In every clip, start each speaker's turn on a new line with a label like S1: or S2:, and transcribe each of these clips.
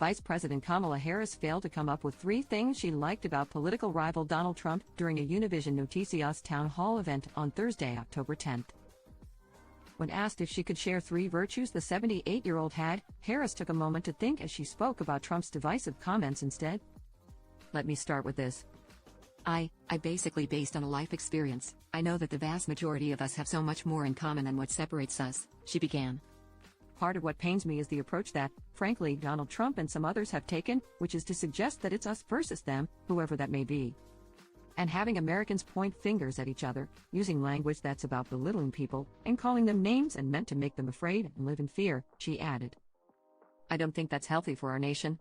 S1: Vice President Kamala Harris failed to come up with 3 things she liked about political rival Donald Trump during a Univision Noticias town hall event on Thursday, October 10. When asked if she could share 3 virtues the 78-year-old had, Harris took a moment to think as she spoke about Trump's divisive comments instead. "Let me start with this. I basically based on a life experience. I know that the vast majority of us have so much more in common than what separates us," she began. "Part of what pains me is the approach that, frankly, Donald Trump and some others have taken, which is to suggest that it's us versus them, whoever that may be. And having Americans point fingers at each other, using language that's about belittling people, and calling them names and meant to make them afraid and live in fear," she added. "I don't think that's healthy for our nation.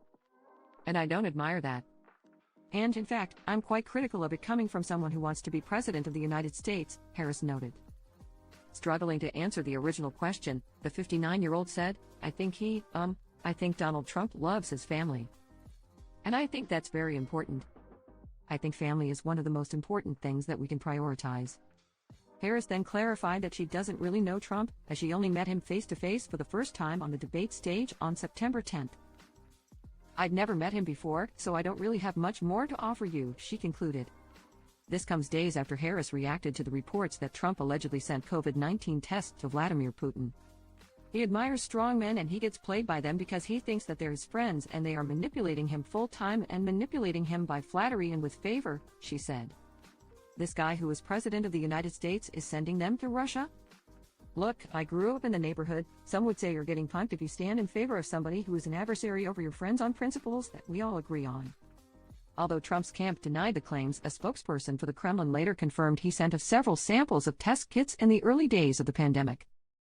S1: And I don't admire that. And in fact, I'm quite critical of it coming from someone who wants to be President of the United States," Harris noted. Struggling to answer the original question, the 59-year-old said, I think Donald Trump loves his family. And I think that's very important. I think family is one of the most important things that we can prioritize." Harris then clarified that she doesn't really know Trump, as she only met him face-to-face for the first time on the debate stage on September 10. "I'd never met him before, so I don't really have much more to offer you," she concluded. This comes days after Harris reacted to the reports that Trump allegedly sent COVID-19 tests to Vladimir Putin. "He admires strong men and he gets played by them because he thinks that they're his friends and they are manipulating him full-time and manipulating him by flattery and with favor," she said. "This guy who is President of the United States is sending them to Russia? Look, I grew up in the neighborhood. Some would say you're getting punked if you stand in favor of somebody who is an adversary over your friends on principles that we all agree on." Although Trump's camp denied the claims, a spokesperson for the Kremlin later confirmed he sent several samples of test kits in the early days of the pandemic.